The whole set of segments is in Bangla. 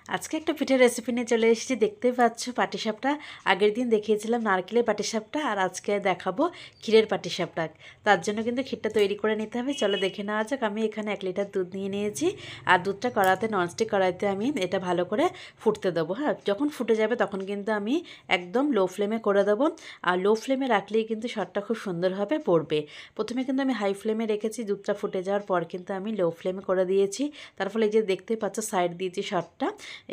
আজকে একটা পিঠের রেসিপি নিয়ে চলে এসেছি। দেখতেই পাচ্ছ পাটিসাপটা। আগের দিন দেখিয়েছিলাম নারকেলের পাটিসাপটা, আর আজকে দেখাবো ক্ষীরের পাটিসাপটা। তার জন্য কিন্তু ক্ষীরটা তৈরি করে নিতে হবে। চলো দেখে নেওয়া যাক। আমি এখানে 1 লিটার দুধ নিয়ে নিয়েছি, আর দুধটা কড়াতে, ননস্টিক কড়াইতে আমি এটা ভালো করে ফুটতে দেবো। হ্যাঁ, যখন ফুটে যাবে তখন কিন্তু আমি একদম লো ফ্লেমে করে দেবো। আর লো ফ্লেমে রাখলেই কিন্তু স্বাদটা খুব সুন্দরভাবে পড়বে। প্রথমে কিন্তু আমি হাই ফ্লেমে রেখেছি, দুধটা ফুটে যাওয়ার পর কিন্তু আমি লো ফ্লেমে করে দিয়েছি। তার ফলে এই যে দেখতেই পাচ্ছ সাইড দিয়েছি স্বাদটা,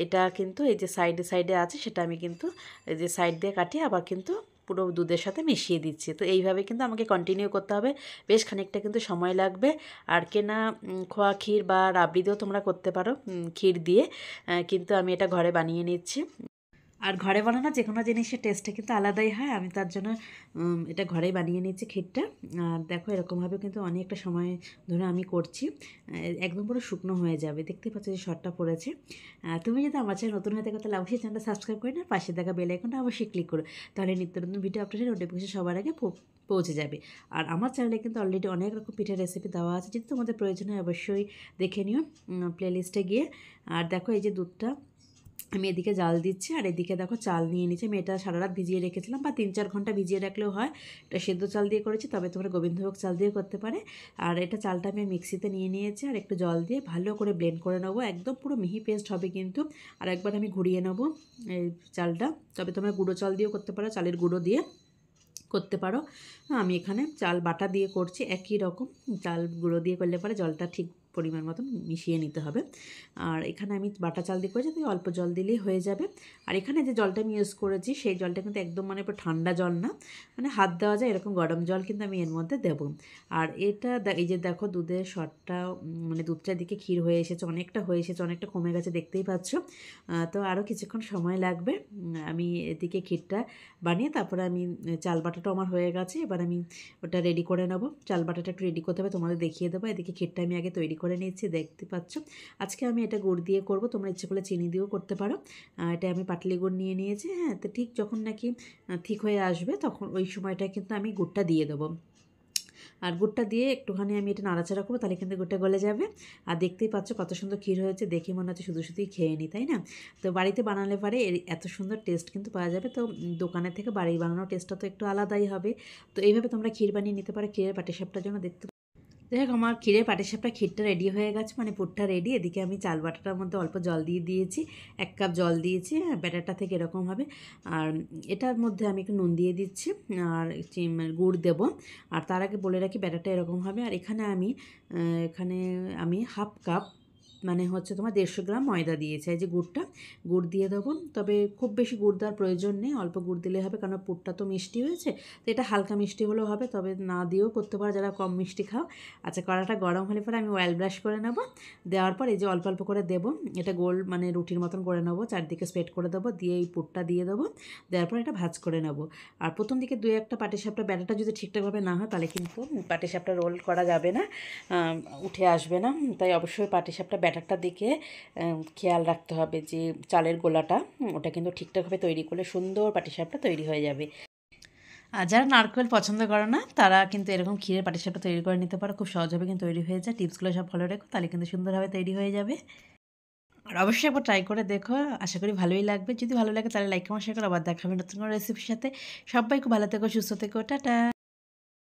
এটা কিন্তু এই যে সাইডে সাইডে আছে সেটা আমি কিন্তু এই যে সাইড দিয়ে কাটিয়ে আবার কিন্তু পুরো দুধের সাথে মিশিয়ে দিচ্ছি। তো এইভাবে কিন্তু আমাকে কন্টিনিউ করতে হবে, বেশ খানিকটা কিন্তু সময় লাগবে। আর কেনা খোয়া ক্ষীর বা রাবড়ি দিয়েও তোমরা করতে পারো ক্ষীর দিয়ে, কিন্তু আমি এটা ঘরে বানিয়ে নিচ্ছি। আর ঘরে বানানো যে কোনো জিনিসের টেস্টটা কিন্তু আলাদাই হয়। আমি তার জন্য এটা ঘরেই বানিয়ে নিচ্ছি ক্ষীরটা। আর দেখো এরকমভাবে কিন্তু অনেকটা সময় ধরে আমি করছি, একদম পুরো শুকনো হয়ে যাবে। দেখতে পাচ্ছ যে শর্টটা পড়েছে। তুমি যদি আমার চ্যানেল নতুন হয়ে থাকো তাহলে অবশ্যই চ্যানেলটা সাবস্ক্রাইব করে না, পাশে দেখা বেল আইকনটা অবশ্যই ক্লিক করো, তাহলে নিত্য নতুন ভিডিও আপলোডের নোটিফিকেশন সবার আগে পৌঁছে যাবে। আর আমার চ্যানেলে কিন্তু অলরেডি অনেক রকম পিঠের রেসিপি দেওয়া আছে, যদি তোমাদের প্রয়োজন হয় অবশ্যই দেখে নিও প্লেলিস্টে গিয়ে। আর দেখো এই যে দুধটা আমি এদিকে জাল দিচ্ছি, আর এদিকে দেখো চাল নিয়ে নিচ্ছি। আমি এটা সারা রাত ভিজিয়ে রেখেছিলাম, বা 3-4 ঘন্টা ভিজিয়ে রাখলেও হয়। এটা সেদ্ধ চাল দিয়ে করেছি, তবে তোমরা গোবিন্দভোগ চাল দিয়ে করতে পারে। আর এটা চালটা আমি মিক্সিতে নিয়ে নিয়েছি, আর একটু জল দিয়ে ভালো করে ব্লেন্ড করে নেবো, একদম পুরো মিহি পেস্ট হবে কিন্তু। আর একবার আমি ঘুরিয়ে নেবো এই চালটা। তবে তোমরা গুঁড়ো চাল দিয়েও করতে পারো, চালের গুঁড়ো দিয়ে করতে পারো। আমি এখানে চাল বাটা দিয়ে করছি, একই রকম চাল গুঁড়ো দিয়ে করলে পরে জলটা ঠিক পরিমাণ মতন মিশিয়ে নিতে হবে। আর এখানে আমি বাটা চাল দিয়ে করেছি, তাই অল্প জল দিলেই হয়ে যাবে। আর এখানে যে জলটা আমি ইউজ করেছি সেই জলটা কিন্তু একদম মানে পুরো ঠান্ডা জল না, মানে হাত দেওয়া যায় এরকম গরম জল কিন্তু আমি এর মধ্যে দেবো। আর এটা এই যে দেখো দুধের শটটা, মানে দুধটার দিকে ক্ষীর হয়ে এসেছে, অনেকটা হয়ে এসেছে, অনেকটা কমে গেছে দেখতেই পাচ্ছ। তো আরও কিছুক্ষণ সময় লাগবে। আমি এদিকে ক্ষীরটা বানিয়ে তারপরে আমি চাল বাটাটা আমার হয়ে গেছে, এবার আমি ওটা রেডি করে নেব। চাল বাটাটা একটু রেডি করতে হবে, তোমাদের দেখিয়ে দেবো। এদিকে ক্ষীরটা আমি আগে তৈরি করে নিচ্ছি, দেখতে পাচ্ছ। আজকে আমি এটা গুড় দিয়ে করব, তোমরা ইচ্ছে করলে চিনি দিয়েও করতে পারো। এটা আমি পাটলি গুড় নিয়ে নিয়েছি। হ্যাঁ, তো ঠিক যখন নাকি ঠিক হয়ে আসবে তখন ওই সময়টা কিন্তু আমি গুড়টা দিয়ে দেবো। আর গুড়টা দিয়ে একটুখানি আমি এটা নাড়াচাড়া করবো, তাহলে কিন্তু গুড়টা গলে যাবে। আর দেখতেই পাচ্ছ কত সুন্দর ক্ষীর হয়েছে, দেখে মনে হচ্ছে শুধু শুধুই খেয়ে নিই, তাই না? তো বাড়িতে বানালে পারে এর এত সুন্দর টেস্ট কিন্তু পাওয়া যাবে। তো দোকানের থেকে বাড়ি বানানোর টেস্টটা তো একটু আলাদাই হবে। তো এইভাবে তোমরা ক্ষীর বানিয়ে নিতে পারো ক্ষীরের পাটিসাপটার জন্য। দেখতে যাই হোক, আমার ক্ষীরের পাটিসাপটা ক্ষীরটা রেডি হয়ে গেছে, মানে পুরটা রেডি। এদিকে আমি চাল বাটাটার মধ্যে অল্প জল দিয়ে দিয়েছি, 1 কাপ জল দিয়েছি। হ্যাঁ, ব্যাটারটা থেকে এরকম হবে। আর এটার মধ্যে আমি একটু নুন দিয়ে দিচ্ছি, আর গুড় দেব। আর তার আগে বলে রাখি ব্যাটারটা এরকম হবে। আর এখানে আমি 1/2 কাপ, মানে হচ্ছে তোমার 150 গ্রাম ময়দা দিয়েছি। এই যে গুড় দিয়ে দেবো, তবে খুব বেশি গুড় দেওয়ার প্রয়োজন নেই, অল্প গুড় দিলে হবে, কারণ পুরটা তো মিষ্টি হয়েছে। তো এটা হালকা মিষ্টি হলেও হবে, তবে না দিয়েও করতে পারো যারা কম মিষ্টি খাও। আচ্ছা, কড়াটা গরম হলে পরে আমি অয়েল ব্রাশ করে নেব। দেওয়ার পর এই যে অল্প অল্প করে দেবো, এটা গোল মানে রুটির মতন করে নেবো, চারদিকে স্প্রেড করে দেবো, দিয়ে এই পুরটা দিয়ে দেবো। দেওয়ার পর এটা ভাজ করে নেব। আর প্রথম দিকে 2-1টা পাটিসাপটা ব্যাটারটা যদি ঠিকঠাকভাবে না হয় তাহলে কিন্তু পাটিসাপটা রোল করা যাবে না, উঠে আসবে না। তাই অবশ্যই পাটিসাপটা ব্যাটারটার দিকে খেয়াল রাখতে হবে, যে চালের গোলাটা ওটা কিন্তু ঠিকঠাকভাবে তৈরি করলে সুন্দর পাটিসাপটা তৈরি হয়ে যাবে। আর যারা নারকেল পছন্দ করে না তারা কিন্তু এরকম ক্ষীরের পাটিসাপটা তৈরি করে নিতে পারো, খুব সহজভাবে কিন্তু তৈরি হয়ে যায়। টিপসগুলো সব ফলো রেখো, তাহলে কিন্তু সুন্দরভাবে তৈরি হয়ে যাবে। আর অবশ্যই একবার ট্রাই করে দেখো, আশা করি ভালোই লাগবে। যদি ভালো লাগে তাহলে লাইক কমেন্ট শেয়ার করো, আবার দেখাবে নতুন কোনো রেসিপির সাথে। সবাই খুব ভালো থেকো, সুস্থ থেকো, টাটা।